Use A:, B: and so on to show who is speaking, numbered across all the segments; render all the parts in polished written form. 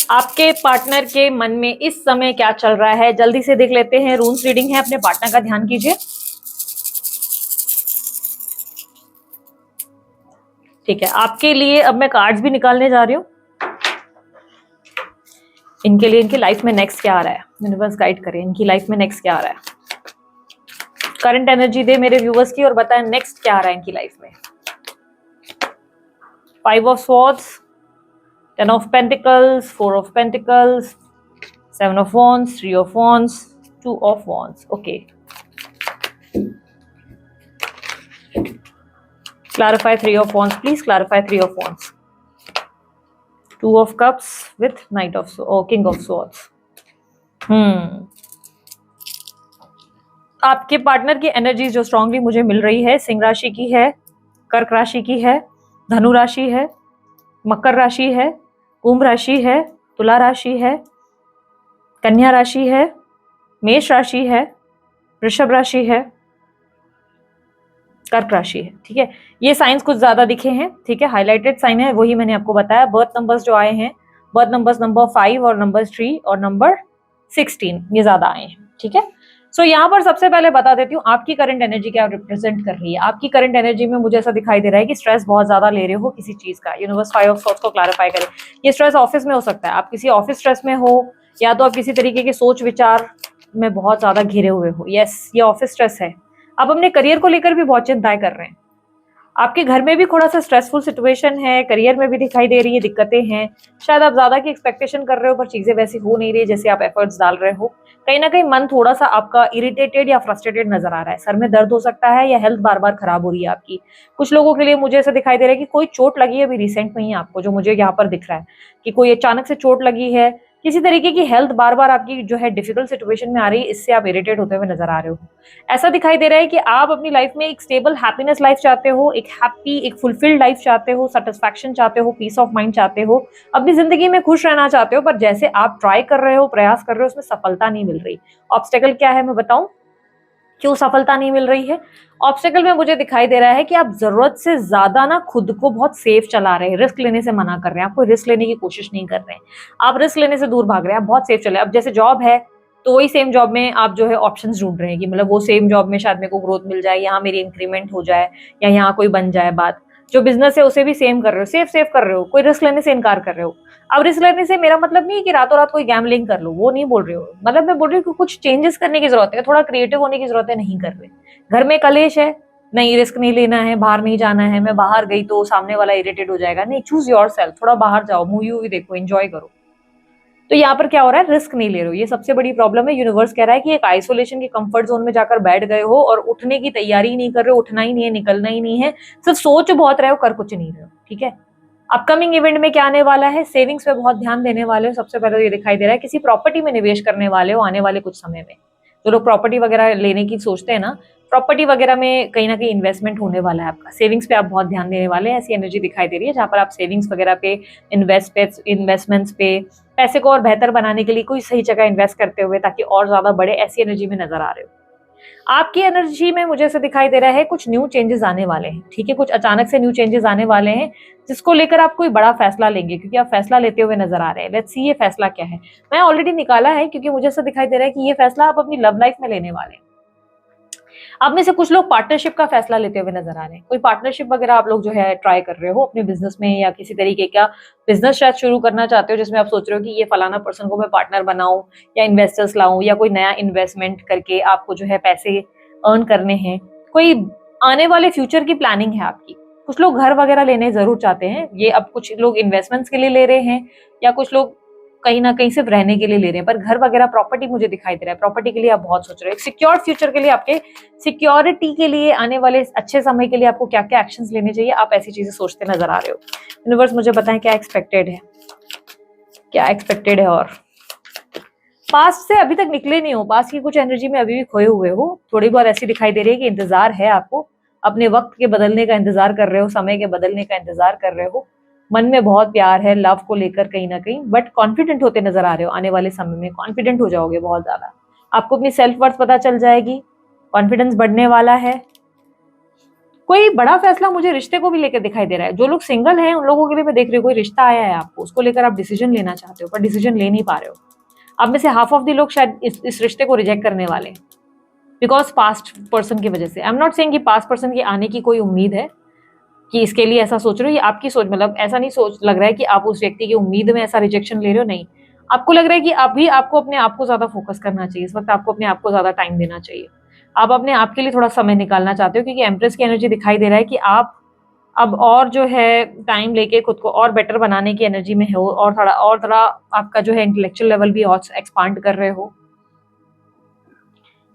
A: आपके पार्टनर के मन में इस समय क्या चल रहा है, जल्दी से देख लेते हैं। रून्स रीडिंग है, अपने पार्टनर का ध्यान कीजिए। ठीक है, आपके लिए अब मैं कार्ड्स भी निकालने जा रही हूँ। इनके लिए इनकी लाइफ में नेक्स्ट क्या आ रहा है, यूनिवर्स गाइड करें, इनकी लाइफ में नेक्स्ट क्या आ रहा है। करंट एनर्जी दे मेरे व्यूवर्स की और बताएं नेक्स्ट क्या आ रहा है इनकी लाइफ में। 5 of swords, 10 of pentacles, 4 of pentacles, 7 of wands, 3 of wands, 2 of wands. Okay, clarify 3 of wands, please clarify 3 of wands. 2 of cups with knight of king of swords. आपके partner की energy जो strongly मुझे मिल रही है, सिंह राशि की है, कर्क राशि की है, धनु राशि है, मकर राशि है, कुंभ राशि है, तुला राशि है, कन्या राशि है, मेष राशि है, वृषभ राशि है, कर्क राशि है। ठीक है, ये साइंस कुछ ज्यादा दिखे हैं। ठीक है, हाईलाइटेड साइन है, वही मैंने आपको बताया। बर्थ नंबर्स जो आए हैं, बर्थ नंबर्स नंबर 5 और नंबर 3 और नंबर 16, ये ज्यादा आए हैं। ठीक है, सो यहाँ पर सबसे पहले बता देती हूँ आपकी करंट एनर्जी क्या रिप्रेजेंट कर रही है। आपकी करंट एनर्जी में मुझे ऐसा दिखाई दे रहा है कि स्ट्रेस बहुत ज्यादा ले रहे हो किसी चीज का। यूनिवर्स 5 ऑफ सॉर्ड्स को क्लैरिफाई करे। ये स्ट्रेस ऑफिस में हो सकता है, आप किसी ऑफिस स्ट्रेस में हो, या तो आप किसी तरीके के सोच विचार में बहुत ज्यादा घिरे हुए हो। यस, ये ऑफिस स्ट्रेस है। आप अपने करियर को लेकर भी बहुत चिंताएं कर रहे हैं। आपके घर में भी थोड़ा सा स्ट्रेसफुल सिचुएशन है, करियर में भी दिखाई दे रही है दिक्कतें हैं। शायद आप ज्यादा की एक्सपेक्टेशन कर रहे हो पर चीजें वैसी हो नहीं रही जैसे आप एफर्ट्स डाल रहे हो। कहीं ना कहीं मन थोड़ा सा आपका इरिटेटेड या फ्रस्ट्रेटेड नजर आ रहा है। सर में दर्द हो सकता है या हेल्थ बार बार खराब हो रही है आपकी। कुछ लोगों के लिए मुझे ऐसा दिखाई दे रहा है कि कोई चोट लगी है अभी रिसेंट में ही आपको, जो मुझे यहाँ पर दिख रहा है कि कोई अचानक से चोट लगी है। किसी तरीके की हेल्थ बार बार आपकी जो है डिफिकल्ट सिचुएशन में आ रही है, इससे आप इरिटेट होते हुए नजर आ रहे हो। ऐसा दिखाई दे रहा है कि आप अपनी लाइफ में एक स्टेबल हैप्पीनेस लाइफ चाहते हो, एक हैप्पी, एक फुलफिल्ड लाइफ चाहते हो, सेटिस्फैक्शन चाहते हो, पीस ऑफ माइंड चाहते हो, अपनी जिंदगी में खुश रहना चाहते हो। पर जैसे आप ट्राई कर रहे हो, प्रयास कर रहे हो, उसमें सफलता नहीं मिल रही। ऑब्स्टेकल क्या है मैं बताऊं, क्यों सफलता नहीं मिल रही है। ऑब्स्टेकल में मुझे दिखाई दे रहा है कि आप जरूरत से ज्यादा ना खुद को बहुत सेफ चला रहे हैं, रिस्क लेने से मना कर रहे हैं, आपको रिस्क लेने की कोशिश नहीं कर रहे हैं, आप रिस्क लेने से दूर भाग रहे हैं, आप बहुत सेफ चले। अब जैसे जॉब है तो वही सेम जॉब में आप जो है ऑप्शंस ढूंढ रहे हैं कि मतलब वो सेम जॉब में शायद मेरे को ग्रोथ मिल जाए, यहाँ मेरी इंक्रीमेंट हो जाए, या यहाँ कोई बन जाए बात। जो बिजनेस है उसे भी सेम कर रहे हो, सेफ सेफ कर रहे हो, कोई रिस्क लेने से इनकार कर रहे हो। अब रिस्क लेने से मेरा मतलब नहीं है कि रातों रात कोई गैम्बलिंग कर लो, वो नहीं बोल रही हो। मतलब मैं बोल रही हूँ कि कुछ चेंजेस करने की जरूरत है, थोड़ा क्रिएटिव होने की जरूरत है, नहीं कर रहे। घर में कलेश है, नहीं रिस्क नहीं लेना है, बाहर नहीं जाना है, मैं बाहर गई तो सामने वाला इरिटेट हो जाएगा, नहीं चूज योर सेल्फ, थोड़ा बाहर जाओ, मूवी वूवी देखो, एंजॉय करो। तो यहाँ पर क्या हो रहा है, रिस्क नहीं ले रहे हो, ये सबसे बड़ी प्रॉब्लम है। यूनिवर्स कह रहा है कि एक आइसोलेशन की कंफर्ट जोन में जाकर बैठ गए हो और उठने की तैयारी ही नहीं कर रहे हो, उठना ही नहीं है, निकलना ही नहीं है, सिर्फ सोच बहुत रहे हो, कर कुछ नहीं रहे हो। ठीक है, अपकमिंग इवेंट में क्या आने वाला है, सेविंग्स पे बहुत ध्यान देने वाले हो। सबसे पहले तो ये दिखाई दे रहा है किसी प्रॉपर्टी में निवेश करने वाले हो आने वाले कुछ समय में। जो लोग प्रॉपर्टी वगैरह लेने की सोचते हैं ना, प्रॉपर्टी वगैरह में कहीं ना कहीं इन्वेस्टमेंट होने वाला है आपका। सेविंग्स पे आप बहुत ध्यान देने वाले हैं, ऐसी एनर्जी दिखाई दे रही है जहां पर आप सेविंग्स वगैरह पे, इन्वेस्टमेंट्स पे, पैसे को और बेहतर बनाने के लिए कोई सही जगह इन्वेस्ट करते हुए ताकि और ज्यादा बढ़े, ऐसी एनर्जी में नजर आ रहे हो। आपकी एनर्जी में मुझे ऐसा दिखाई दे रहा है कुछ न्यू चेंजेस आने वाले हैं। ठीक है, कुछ अचानक से न्यू चेंजेस आने वाले हैं जिसको लेकर आप कोई बड़ा फैसला लेंगे, क्योंकि आप फैसला लेते हुए नजर आ रहे हैं। लेट्स सी ये फैसला क्या है। मैं ऑलरेडी निकाला है क्योंकि मुझे ऐसा दिखाई दे रहा है कि ये फैसला आप अपनी लव लाइफ में लेने वाले हैं। आप में से कुछ लोग पार्टनरशिप का फैसला लेते हुए नजर आ रहे हैं। कोई पार्टनरशिप वगैरह आप लोग जो है ट्राई कर रहे हो अपने बिजनेस में, या किसी तरीके का बिजनेस शायद शुरू करना चाहते हो जिसमें आप सोच रहे हो कि ये फलाना पर्सन को मैं पार्टनर बनाऊं, या इन्वेस्टर्स लाऊं, या कोई नया इन्वेस्टमेंट करके आपको जो है पैसे अर्न करने हैं। कोई आने वाले फ्यूचर की प्लानिंग है आपकी। कुछ लोग घर वगैरह लेने जरूर चाहते हैं, ये अब कुछ लोग इन्वेस्टमेंट्स के लिए ले रहे हैं, या कुछ लोग कहीं ना कहीं सिर्फ रहने के लिए ले रहे हैं। पर घर वगैरह प्रॉपर्टी मुझे दिखाई दे रहा है, प्रॉपर्टी के लिए आप बहुत सोच रहे हो। एक सिक्योर फ्यूचर के लिए, आपके सिक्योरिटी के लिए, आने वाले अच्छे समय के लिए आपको क्या क्या एक्शंस लेने चाहिए, आप ऐसी चीजें सोचते नजर आ रहे हो। यूनिवर्स मुझे बताएं क्या एक्सपेक्टेड है, क्या एक्सपेक्टेड है। और पास्ट से अभी तक निकले नहीं हो, पास्ट की कुछ एनर्जी में अभी भी खोए हुए हो। थोड़ी बहुत ऐसी दिखाई दे रही है कि इंतजार है आपको, अपने वक्त के बदलने का इंतजार कर रहे हो, समय के बदलने का इंतजार कर रहे हो। मन में बहुत प्यार है लव को लेकर कहीं ना कहीं, बट कॉन्फिडेंट होते नजर आ रहे हो। आने वाले समय में कॉन्फिडेंट हो जाओगे बहुत ज्यादा, आपको अपनी सेल्फ वर्थ पता चल जाएगी, कॉन्फिडेंस बढ़ने वाला है। कोई बड़ा फैसला मुझे रिश्ते को भी लेकर दिखाई दे रहा है। जो लोग सिंगल हैं उन लोगों के लिए मैं देख रही हूँ, कोई रिश्ता आया है आपको, उसको लेकर आप डिसीजन लेना चाहते हो पर डिसीजन ले नहीं पा रहे हो। आप में से हाफ ऑफ द लोग शायद इस रिश्ते को रिजेक्ट करने वाले हैं बिकॉज पास्ट पर्सन की वजह से। आई एम नॉट सेइंग कि पास्ट पर्सन के आने की कोई उम्मीद है कि इसके लिए ऐसा सोच रहे हो, ये आपकी सोच, मतलब ऐसा नहीं सोच लग रहा है कि आप उस व्यक्ति की उम्मीद में ऐसा रिजेक्शन ले रहे हो, नहीं। आपको लग रहा है कि अभी आपको अपने आप को ज्यादा फोकस करना चाहिए, इस वक्त आपको अपने आप को ज्यादा टाइम देना चाहिए। आप अपने आप के लिए थोड़ा समय निकालना चाहते हो क्योंकि एम्प्रेस की एनर्जी दिखाई दे रहा है कि आप अब और जो है टाइम लेके खुद को और बेटर बनाने की एनर्जी में हो, और थोड़ा आपका जो है इंटेलेक्चुअल लेवल भी और एक्सपांड कर रहे हो।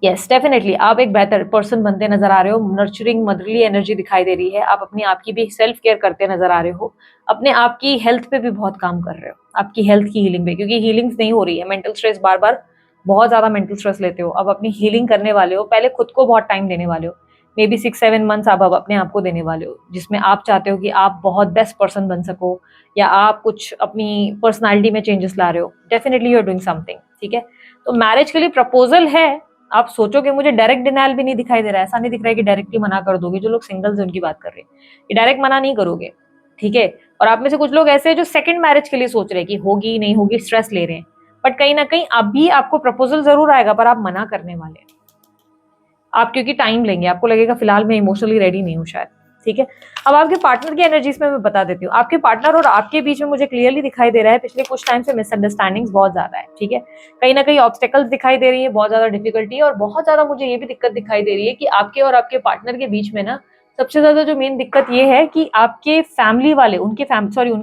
A: यस डेफिनेटली आप एक बेहतर पर्सन बनते नजर आ रहे हो। नर्चरिंग मदरली एनर्जी दिखाई दे रही है। आप अपनी आप की भी सेल्फ केयर करते नजर आ रहे हो। अपने आप की हेल्थ पे भी बहुत काम कर रहे हो, आपकी हेल्थ की हीलिंग पे, क्योंकि हीलिंग्स नहीं हो रही है। मेंटल स्ट्रेस, बार बार बहुत ज्यादा मेंटल स्ट्रेस लेते हो। अब अपनी हीलिंग करने वाले हो, पहले खुद को बहुत टाइम देने वाले हो। मे बी 6-7 मंथ्स आप अब अपने आप को देने वाले हो, जिसमें आप चाहते हो कि आप बहुत बेस्ट पर्सन बन सको या आप कुछ अपनी पर्सनालिटी में चेंजेस ला रहे हो। Definitely you are doing something, ठीक है। तो मैरिज के लिए प्रपोजल है। आप सोचोगे, मुझे डायरेक्ट डिनायल भी नहीं दिखाई दे रहा है, ऐसा नहीं दिख रहा है कि डायरेक्टली मना कर दोगे। जो लोग सिंगल्स हैं उनकी बात कर रहे हैं, ये डायरेक्ट मना नहीं करोगे, ठीक है। और आप में से कुछ लोग ऐसे हैं जो सेकंड मैरिज के लिए सोच रहे हैं कि होगी नहीं होगी, स्ट्रेस ले रहे हैं। बट कहीं ना कहीं अभी आपको प्रपोजल जरूर आएगा, पर आप मना करने वाले हैं। आप क्योंकि टाइम लेंगे, आपको लगेगा फिलहाल मैं इमोशनली रेडी नहीं हूँ शायद, ठीक है। अब आपके पार्टनर की एनर्जीज में मैं बता देती हूँ। आपके पार्टनर और आपके बीच में मुझे क्लियरली दिखाई दे रहा है पिछले कुछ टाइम से मिसअंडरस्टैंडिंग्स बहुत ज्यादा है, ठीक है। कहीं ना कहीं ऑब्स्टेकल्स दिखाई दे रही है, बहुत ज्यादा डिफिकल्टी, और बहुत ज्यादा मुझे ये भी दिक्कत दिखाई दे रही है कि आपके और आपके पार्टनर के बीच में ना सबसे ज्यादा जो मेन दिक्कत ये है कि आपके फैमिली वाले, उनके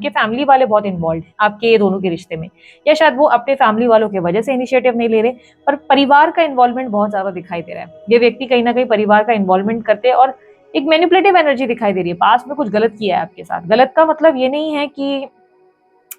A: फैमिली वाले बहुत इन्वॉल्व है आपके ये दोनों के रिश्ते में, या शायद वो अपने फैमिली वालों की वजह से इनिशिएटिव नहीं ले रहे, पर परिवार का इन्वॉल्वमेंट बहुत ज्यादा दिखाई दे रहा है। ये व्यक्ति कहीं ना कहीं परिवार का इन्वॉल्वमेंट करते हैं और एक मैनिपुलेटिव एनर्जी दिखाई दे रही है। पास्ट में कुछ गलत किया है आपके साथ। गलत का मतलब ये नहीं है कि,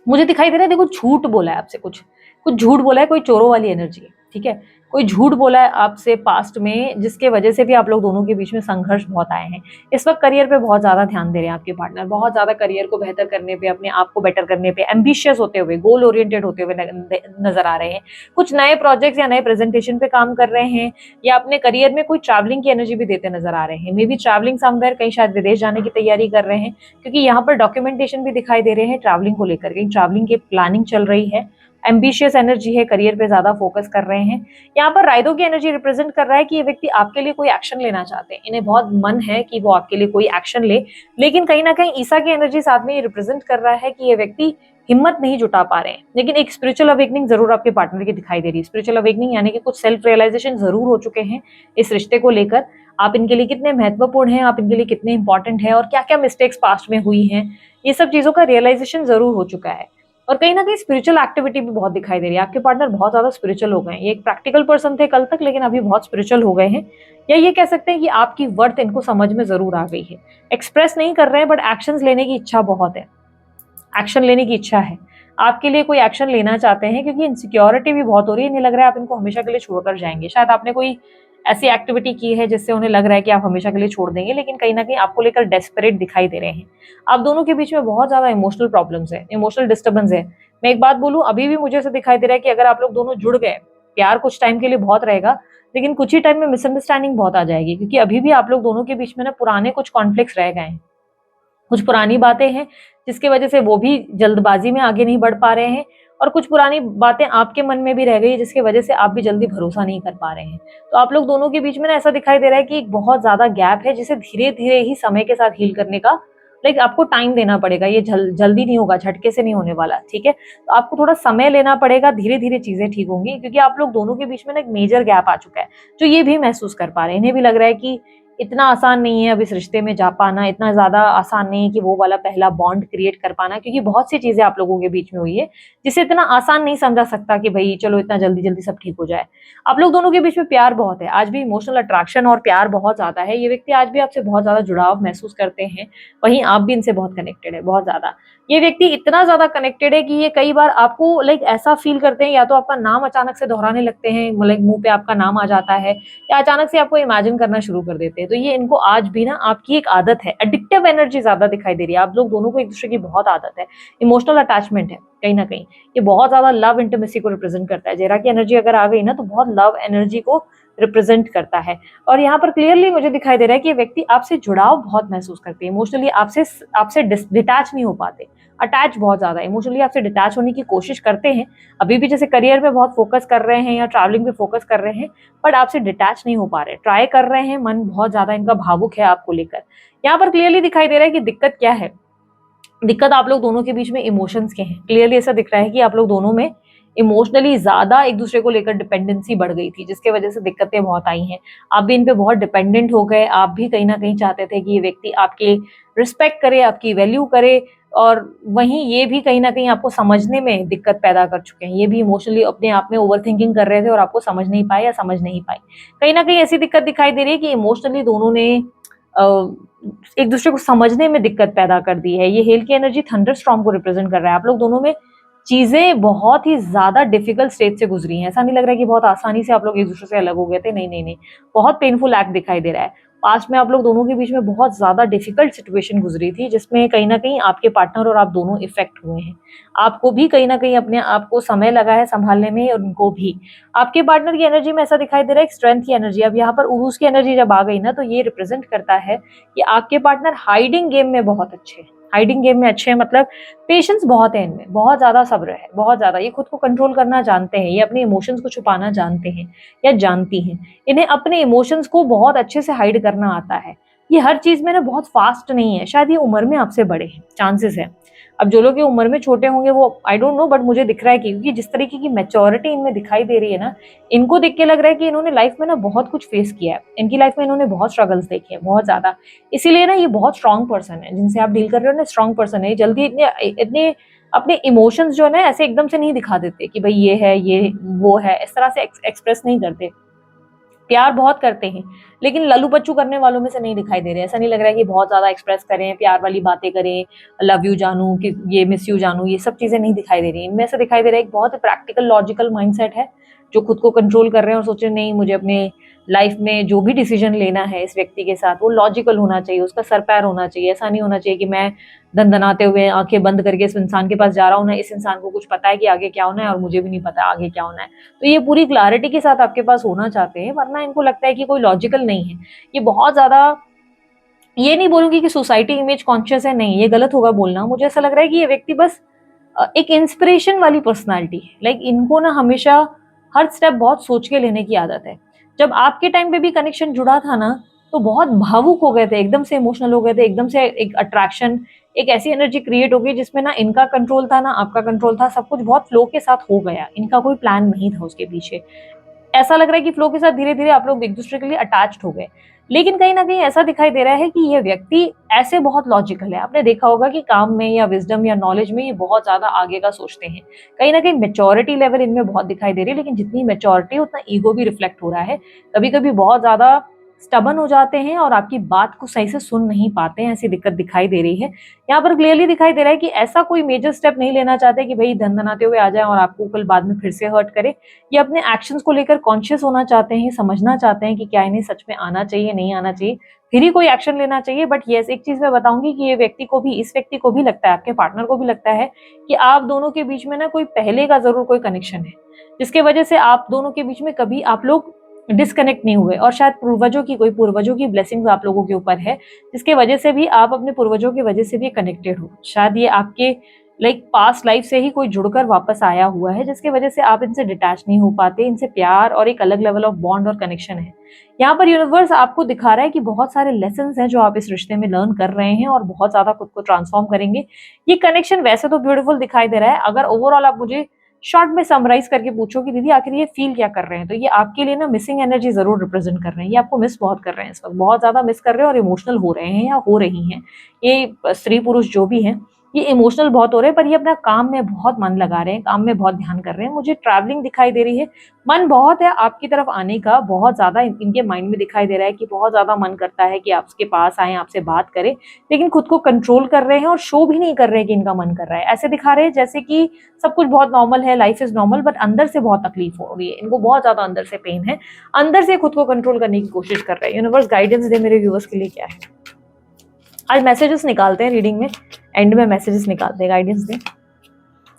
A: मुझे दिखाई दे रहा है, देखो झूठ बोला है आपसे, कुछ कुछ झूठ बोला है, कोई चोरों वाली एनर्जी है, ठीक है। कोई झूठ बोला है आपसे पास्ट में, जिसके वजह से भी आप लोग दोनों के बीच में संघर्ष बहुत आए हैं। इस वक्त करियर पे बहुत ज्यादा ध्यान दे रहे हैं आपके पार्टनर, बहुत ज्यादा करियर को बेहतर करने पे, अपने आप को बेटर करने पे एम्बिशियस होते हुए, गोल ओरिएंटेड होते हुए नजर आ रहे हैं। कुछ नए प्रोजेक्ट्स या नए प्रेजेंटेशन पे काम कर रहे हैं, या अपने करियर में कोई ट्रैवलिंग की एनर्जी भी देते नजर आ रहे हैं। मे बी ट्रैवलिंग समवेयर, कहीं शायद विदेश जाने की तैयारी कर रहे हैं, क्योंकि यहाँ पर डॉक्यूमेंटेशन भी दिखाई दे रहे हैं ट्रैवलिंग को लेकर, कहीं ट्रैवलिंग की प्लानिंग चल रही है। एम्बिशियस एनर्जी है, करियर पे ज्यादा फोकस कर रहे हैं। यहाँ पर राइडो की एनर्जी रिप्रेजेंट कर रहा है कि ये व्यक्ति आपके लिए कोई एक्शन लेना चाहते हैं, इन्हें बहुत मन है कि वो आपके लिए कोई एक्शन ले, लेकिन कहीं ना कहीं ईसा की एनर्जी साथ में ये रिप्रेजेंट कर रहा है कि ये व्यक्ति हिम्मत नहीं जुटा पा रहे हैं। लेकिन एक स्पिरिचुअल अवेकनिंग जरूर आपके पार्टनर की दिखाई दे रही है। स्पिरिचुअल अवेकनिंग यानी कि कुछ सेल्फ रियलाइजेशन जरूर हो चुके हैं इस रिश्ते को लेकर। आप इनके लिए कितने महत्वपूर्ण हैं, आप इनके लिए कितने इंपॉर्टेंट हैं, और क्या क्या मिस्टेक्स पास्ट में हुई हैं, ये सब चीजों का रियलाइजेशन जरूर हो चुका है। और कहीं ना कहीं स्पिरिचुअल एक्टिविटी भी बहुत दिखाई दे रही है। आपके पार्टनर बहुत ज्यादा स्पिरिचुअल हो गए हैं। ये एक प्रैक्टिकल पर्सन थे कल तक, लेकिन अभी बहुत स्पिरिचुअल हो गए हैं, या ये कह सकते हैं कि आपकी वर्थ इनको समझ में जरूर आ गई है। एक्सप्रेस नहीं कर रहे हैं, बट एक्शंस लेने की इच्छा बहुत है। एक्शन लेने की इच्छा है, आपके लिए कोई एक्शन लेना चाहते हैं, क्योंकि इनसिक्योरिटी भी बहुत हो रही है। नहीं लग रहा है आप इनको हमेशा के लिए छोड़कर जाएंगे। शायद आपने कोई ऐसी एक्टिविटी की है जिससे उन्हें लग रहा है कि आप हमेशा के लिए छोड़ देंगे, लेकिन कहीं ना कहीं आपको लेकर डेस्परेट दिखाई दे रहे हैं। आप दोनों के बीच में बहुत ज्यादा इमोशनल प्रॉब्लम्स है, इमोशनल डिस्टर्बेंस है। मैं एक बात बोलूं, अभी भी मुझे ऐसा दिखाई दे रहा है कि अगर आप लोग दोनों जुड़ गए, प्यार कुछ टाइम के लिए बहुत रहेगा, लेकिन कुछ ही टाइम में मिसअंडरस्टैंडिंग बहुत आ जाएगी, क्योंकि अभी भी आप लोग दोनों के बीच में ना पुराने कुछ कॉन्फ्लिक्ट्स रह गए हैं, कुछ पुरानी बातें हैं जिसकी वजह से वो भी जल्दबाजी में आगे नहीं बढ़ पा रहे हैं, और कुछ पुरानी बातें आपके मन में भी रह गई जिसकी वजह से आप भी जल्दी भरोसा नहीं कर पा रहे हैं। तो आप लोग दोनों के बीच में ना ऐसा दिखाई दे रहा है कि एक बहुत ज्यादा गैप है, जिसे धीरे धीरे ही समय के साथ हील करने का, लाइक आपको टाइम देना पड़ेगा। ये जल्दी नहीं होगा, झटके से नहीं होने वाला, ठीक है। तो आपको थोड़ा समय लेना पड़ेगा, धीरे धीरे चीजें ठीक होंगी, क्योंकि आप लोग दोनों के बीच में ना एक मेजर गैप आ चुका है, जो ये भी महसूस कर पा रहे हैं। इन्हें भी लग रहा है कि इतना आसान नहीं है अब इस रिश्ते में जा पाना, इतना ज्यादा आसान नहीं है कि वो वाला पहला बॉन्ड क्रिएट कर पाना, क्योंकि बहुत सी चीजें आप लोगों के बीच में हुई है जिसे इतना आसान नहीं समझा सकता कि भाई चलो इतना जल्दी जल्दी सब ठीक हो जाए। आप लोग दोनों के बीच में प्यार बहुत है, आज भी इमोशनल अट्रैक्शन और प्यार बहुत ज्यादा है। ये व्यक्ति आज भी आपसे बहुत ज्यादा जुड़ाव महसूस करते हैं, वहीं आप भी इनसे बहुत कनेक्टेड है, बहुत ज्यादा। ये व्यक्ति इतना ज्यादा कनेक्टेड है कि ये कई बार आपको लाइक ऐसा फील करते हैं, या तो आपका नाम अचानक से दोहराने लगते हैं, लाइक मुंह पे आपका नाम आ जाता है, या अचानक से आपको इमेजिन करना शुरू कर देते हैं। तो ये इनको आज भी ना आपकी एक आदत है, एडिक्टिव एनर्जी ज्यादा दिखाई दे रही है। आप लोग दोनों को एक दूसरे की बहुत आदत है, इमोशनल अटैचमेंट है कहीं ना कहीं। ये बहुत ज्यादा लव इंटीमेसी को रिप्रेजेंट करता है। जेरा की एनर्जी अगर आ गई ना, तो बहुत लव एनर्जी को रिप्रेजेंट करता है। और यहाँ पर क्लियरली मुझे दिखाई दे रहा है कि ये व्यक्ति आपसे जुड़ाव बहुत महसूस करते हैं, इमोशनली आपसे डिटैच नहीं हो पाते, अटैच बहुत ज्यादा, इमोशनली आपसे डिटैच होने की कोशिश करते हैं। अभी भी जैसे करियर पे बहुत फोकस कर रहे हैं या ट्रैवलिंग पे फोकस कर रहे हैं, बट आपसे डिटैच नहीं हो पा रहे, ट्राई कर रहे हैं, मन बहुत ज्यादा इनका भावुक है आपको लेकर। यहाँ पर क्लियरली दिखाई दे रहा है कि दिक्कत क्या है, दिक्कत आप लोग दोनों के बीच में इमोशंस के हैं। क्लियरली ऐसा दिख रहा है कि आप लोग दोनों में इमोशनली ज्यादा एक दूसरे को लेकर डिपेंडेंसी बढ़ गई थी, जिसके वजह से दिक्कतें बहुत आई हैं। आप भी इन पे बहुत डिपेंडेंट हो गए, आप भी कहीं ना कहीं चाहते थे कि ये व्यक्ति आपके रिस्पेक्ट करे, आपकी वैल्यू करे, और वहीं ये भी कहीं ना कहीं आपको समझने में दिक्कत पैदा कर चुके हैं। ये भी इमोशनली अपने आप में ओवर थिंकिंग कर रहे थे और आपको समझ नहीं पाए या समझ नहीं पाए। कहीं ना कहीं ऐसी दिक्कत दिखाई दे रही है कि इमोशनली दोनों ने एक दूसरे को समझने में दिक्कत पैदा कर दी है। ये हेल की एनर्जी थंडर स्टॉर्म को रिप्रेजेंट कर रहा है। आप लोग दोनों में चीजें बहुत ही ज्यादा डिफिकल्ट स्टेज से गुजरी हैं। ऐसा नहीं लग रहा है कि बहुत आसानी से आप लोग एक दूसरे से अलग हो गए थे, नहीं नहीं नहीं, बहुत पेनफुल एक्ट दिखाई दे रहा है। पास्ट में आप लोग दोनों के बीच में बहुत ज्यादा डिफिकल्ट सिचुएशन गुजरी थी, जिसमें कहीं ना कहीं आपके पार्टनर और आप दोनों इफेक्ट हुए हैं। आपको भी कहीं ना कहीं अपने आप को समय लगा है संभालने में, और उनको भी। आपके पार्टनर की एनर्जी में ऐसा दिखाई दे रहा है एक स्ट्रेंथ की एनर्जी। अब यहाँ पर उरूस की एनर्जी जब आ गई ना, तो ये रिप्रेजेंट करता है कि आपके पार्टनर हाइडिंग गेम में बहुत अच्छे हैं। हाइडिंग गेम में अच्छे हैं मतलब पेशेंस बहुत है इनमें, बहुत ज्यादा सब्र है, बहुत ज्यादा। ये खुद को कंट्रोल करना जानते हैं, ये अपने इमोशंस को छुपाना जानते हैं या जानती हैं। इन्हें अपने इमोशंस को बहुत अच्छे से हाइड करना आता है। ये हर चीज में ना बहुत फास्ट नहीं है, शायद ये उम्र में आपसे बड़े हैं, चांसेस है। अब जो लोग ये उम्र में छोटे होंगे वो आई डोंट नो, बट मुझे दिख रहा है कि क्योंकि जिस तरीके की मैच्योरिटी इनमें दिखाई दे रही है ना, इनको देख के लग रहा है कि इन्होंने लाइफ में ना बहुत कुछ फेस किया है। इनकी लाइफ में इन्होंने बहुत स्ट्रगल्स देखे हैं, बहुत ज्यादा। इसीलिए ना ये बहुत स्ट्रांग पर्सन है, जिनसे आप डील कर रहे हो ना, स्ट्रांग पर्सन है। जल्दी इतने इतने अपने इमोशंस जो है ना ऐसे एकदम से नहीं दिखा देते कि भाई ये है, ये वो है, इस तरह से एक्सप्रेस नहीं करते। प्यार बहुत करते हैं, लेकिन लल्लू बच्चू करने वालों में से नहीं दिखाई दे रहे। ऐसा नहीं लग रहा है कि बहुत ज्यादा एक्सप्रेस करें, प्यार वाली बातें करें, लव यू जानू, कि ये मिस यू जानू, ये सब चीजें नहीं दिखाई दे रही। इनमें से दिखाई दे रहा है एक बहुत प्रैक्टिकल लॉजिकल माइंडसेट है, जो खुद को कंट्रोल कर रहे हैं और सोच रहे नहीं, मुझे अपने लाइफ में जो भी डिसीजन लेना है इस व्यक्ति के साथ, वो लॉजिकल होना चाहिए, उसका सर पैर होना चाहिए। ऐसा नहीं होना चाहिए कि मैं दनदनाते हुए आंखें बंद करके इस इंसान के पास जा रहा हूँ ना, इस इंसान को कुछ पता है कि आगे क्या होना है और मुझे भी नहीं पता आगे क्या होना है। तो ये पूरी क्लैरिटी के साथ आपके पास होना चाहते हैं, वरना इनको लगता है कि कोई लॉजिकल नहीं है। ये बहुत ज्यादा, ये नहीं बोलूंगी कि सोसाइटी इमेज कॉन्शियस है, नहीं, ये गलत होगा बोलना। मुझे ऐसा लग रहा है कि ये व्यक्ति बस एक इंस्पिरेशन वाली पर्सनालिटी है। लाइक इनको ना हमेशा हर स्टेप बहुत सोच के लेने की आदत है। जब आपके टाइम पे भी कनेक्शन जुड़ा था ना, तो बहुत भावुक हो गए थे, एकदम से इमोशनल हो गए थे, एकदम से एक अट्रैक्शन, एक ऐसी एनर्जी क्रिएट हो गई जिसमें ना इनका कंट्रोल था ना आपका कंट्रोल था। सब कुछ बहुत फ्लो के साथ हो गया, इनका कोई प्लान नहीं था उसके पीछे। ऐसा लग रहा है कि फ्लो के साथ धीरे धीरे आप लोग एक दूसरे के लिए अटैच्ड हो गए। लेकिन कहीं ना कहीं ऐसा दिखाई दे रहा है कि ये व्यक्ति ऐसे बहुत लॉजिकल है। आपने देखा होगा कि काम में या विजडम या नॉलेज में ये बहुत ज्यादा आगे का सोचते हैं। कहीं ना कहीं मेच्योरिटी लेवल इनमें बहुत दिखाई दे रही है, लेकिन जितनी मेच्योरिटी उतना ईगो भी रिफ्लेक्ट हो रहा है। कभी कभी बहुत ज्यादा स्टबन हो जाते हैं और आपकी बात को सही से सुन नहीं पाते हैं, ऐसी दिक्कत दिखाई दे रही है। यहाँ पर क्लियरली दिखाई दे रहा है कि ऐसा कोई मेजर स्टेप नहीं लेना चाहते कि भाई धनधनाते हुए आ जाए और आपको कल बाद में फिर से हर्ट करे। ये अपने एक्शंस को लेकर कॉन्शियस होना चाहते हैं, समझना चाहते हैं कि क्या इन्हें सच में आना चाहिए, नहीं आना चाहिए, फिर ही कोई एक्शन लेना चाहिए। बट यस, एक चीज मैं बताऊंगी कि ये व्यक्ति को भी, इस व्यक्ति को भी लगता है, आपके पार्टनर को भी लगता है कि आप दोनों के बीच में ना कोई पहले का जरूर कोई कनेक्शन है, जिसके वजह से आप दोनों के बीच में कभी आप लोग डिस्कनेक्ट नहीं हुए। और शायद पूर्वजों की ब्लेसिंग्स आप लोगों के ऊपर है, जिसके वजह से भी आप अपने पूर्वजों की वजह से भी कनेक्टेड हो। शायद ये आपके पास्ट लाइफ से ही कोई जुड़कर वापस आया हुआ है, जिसकी वजह से आप इनसे डिटैच नहीं हो पाते। इनसे प्यार और एक अलग लेवल ऑफ बॉन्ड और कनेक्शन है। यहाँ पर यूनिवर्स आपको दिखा रहा है कि बहुत सारे लेसन हैं जो आप इस रिश्ते में लर्न कर रहे हैं और बहुत ज्यादा खुद को ट्रांसफॉर्म करेंगे। ये कनेक्शन वैसे तो ब्यूटीफुल दिखाई दे रहा है। अगर ओवरऑल आप मुझे शॉर्ट में समराइज करके पूछो कि दीदी आखिर ये फील क्या कर रहे हैं, तो ये आपके लिए ना मिसिंग एनर्जी जरूर रिप्रेजेंट कर रहे हैं। ये आपको मिस बहुत कर रहे हैं, इस वक्त बहुत ज्यादा मिस कर रहे हैं और इमोशनल हो रहे हैं या हो रही हैं। ये स्त्री पुरुष जो भी हैं, ये इमोशनल बहुत हो रहे हैं, पर ये अपना काम में बहुत मन लगा रहे हैं, काम में बहुत ध्यान कर रहे हैं। मुझे ट्रैवलिंग दिखाई दे रही है, मन बहुत है आपकी तरफ आने का, बहुत ज्यादा इनके माइंड में दिखाई दे रहा है कि बहुत ज्यादा मन करता है कि आपके पास आए, आपसे बात करें, लेकिन खुद को कंट्रोल कर रहे हैं और शो भी नहीं कर रहे हैं कि इनका मन कर रहा है। ऐसे दिखा रहे हैं जैसे कि सब कुछ बहुत नॉर्मल है, लाइफ इज नॉर्मल, बट अंदर से बहुत तकलीफ हो रही है इनको, बहुत ज्यादा अंदर से पेन है, अंदर से खुद को कंट्रोल करने की कोशिश कर रहे हैं। यूनिवर्स गाइडेंस दे मेरे व्यूअर्स के लिए क्या है। आज मैसेजेस निकालते हैं रीडिंग में, एंड में मैसेजेस निकालते हैं, गाइडेंस दें।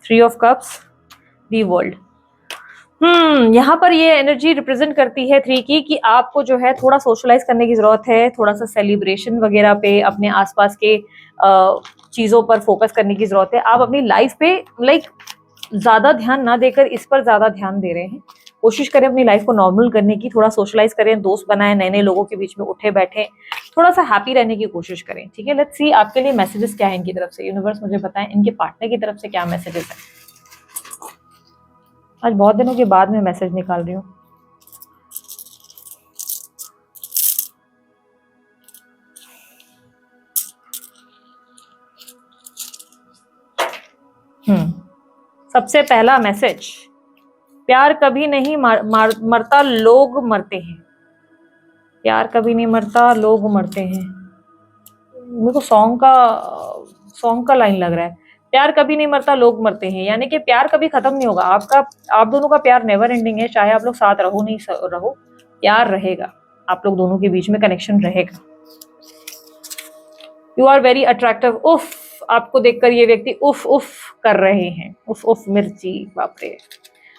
A: 3 ऑफ कप्स, दी वर्ल्ड। यहाँ पर ये एनर्जी रिप्रेजेंट करती है 3 की कि आपको जो है थोड़ा सोशलाइज करने की जरूरत है, थोड़ा सा सेलिब्रेशन वगैरह पे, अपने आसपास के चीजों पर फोकस करने की जरूरत है। आप अपनी लाइफ पे ज्यादा ध्यान ना देकर इस पर ज्यादा ध्यान दे रहे हैं। कोशिश करें अपनी लाइफ को नॉर्मल करने की, थोड़ा सोशलाइज करें, दोस्त बनाएं, नए नए लोगों के बीच में उठे बैठे, थोड़ा सा हैप्पी रहने की कोशिश करें। ठीक है, लेट्स सी आपके लिए मैसेजेस क्या है इनकी तरफ से। यूनिवर्स मुझे बताएं इनके पार्टनर की तरफ से क्या मैसेजेस है। आज बहुत दिनों के बाद मैं मैसेज निकाल रही हूँ। सबसे पहला मैसेज, प्यार कभी नहीं मरता, लोग मरते हैं। प्यार कभी नहीं मरता, लोग मरते हैं। मेरे को सॉन्ग का लाइन लग रहा है। प्यार कभी नहीं मरता, लोग मरते हैं, यानी कि प्यार कभी खत्म नहीं होगा। आप दोनों का प्यार नेवर एंडिंग है। चाहे आप लोग साथ रहो नहीं रहो, प्यार रहेगा। आप लोग दोनों के बीच में कनेक्शन रहेगा। You are very attractive. उफ, आपको देखकर ये व्यक्ति उफ उफ कर रहे हैं। उफ उफ मिर्ची, बाप रे।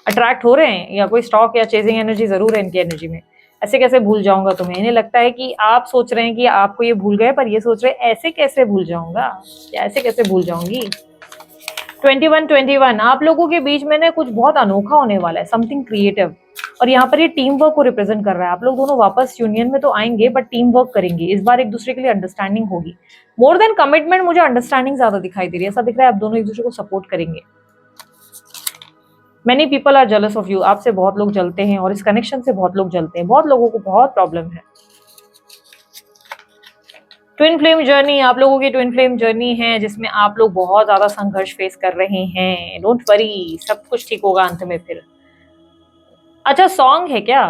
A: अट्रैक्ट हो रहे हैं, या कोई स्टॉक या चेजिंग एनर्जी जरूर है इनकी एनर्जी में। ऐसे कैसे भूल जाऊंगा तुम्हें। इन्हें लगता है कि आप सोच रहे हैं कि आपको ये भूल गए, पर ये सोच रहे हैं ऐसे कैसे भूल जाऊंगा, या ऐसे कैसे भूल जाऊंगी। 21 आप लोगों के बीच में ना कुछ बहुत अनोखा होने वाला है, समथिंग क्रिएटिव। और यहाँ पर ये टीम वर्क को रिप्रेजेंट कर रहा है। आप लोग दोनों वापस यूनियन में तो आएंगे, बट टीम वर्क करेंगे इस बार। एक दूसरे के लिए अंडरस्टैंडिंग होगी। मोर देन कमिटमेंट मुझे अंडरस्टैंडिंग ज्यादा दिखाई दे रही है। ऐसा दिख रहा है आप दोनों एक दूसरे को सपोर्ट करेंगे। Many people are jealous of you. आपसे बहुत लोग जलते हैं और इस कनेक्शन से बहुत लोग जलते हैं। बहुत लोगों को बहुत प्रॉब्लम है। ट्विन फ्लेम जर्नी, आप लोगों की ट्विन फ्लेम जर्नी है जिसमें आप लोग बहुत ज्यादा संघर्ष फेस कर रहे हैं। डोंट वरी, सब कुछ ठीक होगा अंत में फिर। अच्छा, सॉन्ग है क्या?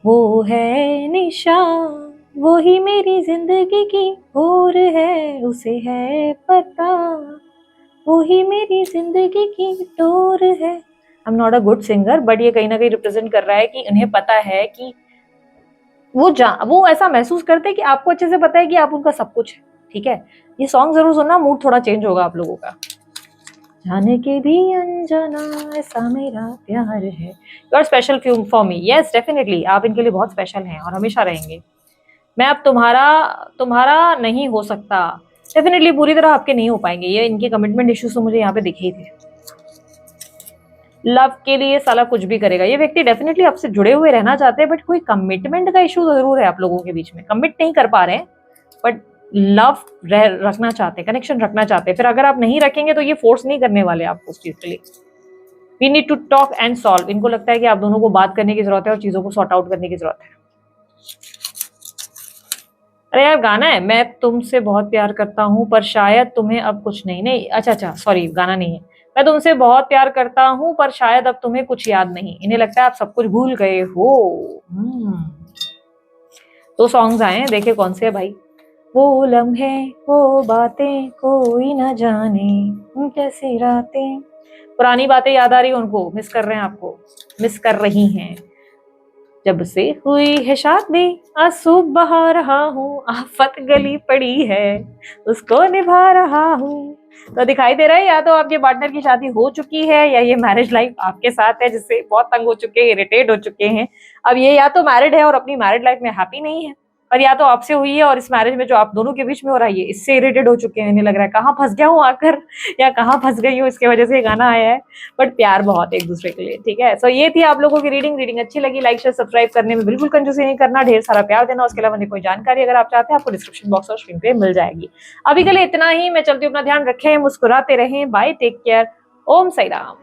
A: वो है निशान, वो ही मेरी जिंदगी की और है, उसे है पता, वो ही मेरी जिंदगी की डोर है। I am not a good singer, but ये कहीं ना कहीं रिप्रेजेंट कर रहा है कि उन्हें पता है कि वो ऐसा महसूस करते हैं कि आपको अच्छे से पता है कि आप उनका सब कुछ है। ठीक है, ये सॉन्ग जरूर सुनना, मूड थोड़ा चेंज होगा आप लोगों का। जाने के भी अनजाना ऐसा मेरा प्यार है। You are special for me. Yes definitely, आप इनके लिए बहुत स्पेशल हैं और हमेशा रहेंगे। मैं अब तुम्हारा नहीं हो सकता। डेफिनेटली पूरी तरह आपके नहीं हो पाएंगे। ये इनके कमिटमेंट इश्यूज तो मुझे यहाँ पे दिखे ही थे। लव के लिए साला कुछ भी करेगा ये व्यक्ति। डेफिनेटली आपसे जुड़े हुए रहना चाहते हैं, बट कोई कमिटमेंट का इशू जरूर है आप लोगों के बीच में। कमिट नहीं कर पा रहे हैं, बट लव रखना चाहते हैं, कनेक्शन रखना चाहते हैं। फिर अगर आप नहीं रखेंगे तो ये फोर्स नहीं करने वाले आपको उस चीज के लिए। We need to talk and solve. इनको लगता है कि आप दोनों को बात करने की जरूरत है और चीजों को सॉर्ट आउट करने की जरूरत है। अरे यार, गाना है मैं तुमसे बहुत प्यार करता हूँ पर शायद तुम्हें अब कुछ नहीं। अच्छा सॉरी, गाना नहीं है। मैं तुमसे बहुत प्यार करता हूँ पर शायद अब तुम्हें कुछ याद नहीं। इन्हें लगता है आप सब कुछ भूल गए हो। 2 सॉन्ग्स आए हैं, देखिए कौन से है भाई। वो लम्हे, वो बातें कोई ना जाने, कैसी रातें। पुरानी बातें याद आ रही है उनको, मिस कर रहे हैं आपको, मिस कर रही हैं। जब से हुई है शादी आंसू बहा रहा हूँ, आफत गली पड़ी है उसको निभा रहा हूँ। तो दिखाई दे रहा है या तो आपके पार्टनर की शादी हो चुकी है, या ये मैरिज लाइफ आपके साथ है जिससे बहुत तंग हो चुके हैं, इरिटेट हो चुके हैं। अब ये या तो मैरिड है और अपनी मैरिड लाइफ में हैप्पी नहीं है, और या तो आपसे हुई है और इस मैरिज में जो आप दोनों के बीच में हो रहा है इससे इरिटेट हो चुके हैं। इन्हें लग रहा है कहाँ फंस गया हूँ आकर, या कहाँ फंस गई हूँ, इसके वजह से ये गाना आया है। बट प्यार बहुत है एक दूसरे के लिए। ठीक है, सो ये थी आप लोगों की रीडिंग अच्छी लगी लाइक शेयर सब्सक्राइब करने में बिल्कुल कंजूसी नहीं करना, ढेर सारा प्यार देना। उसके अलावा कोई जानकारी अगर आप चाहते हैं आपको डिस्क्रिप्शन बॉक्स और स्क्रीन पे मिल जाएगी। अभी के लिए इतना ही, मैं चलती हूँ, अपना ध्यान रखें, मुस्कुराते रहें, बाय, टेक केयर, ओम साई राम।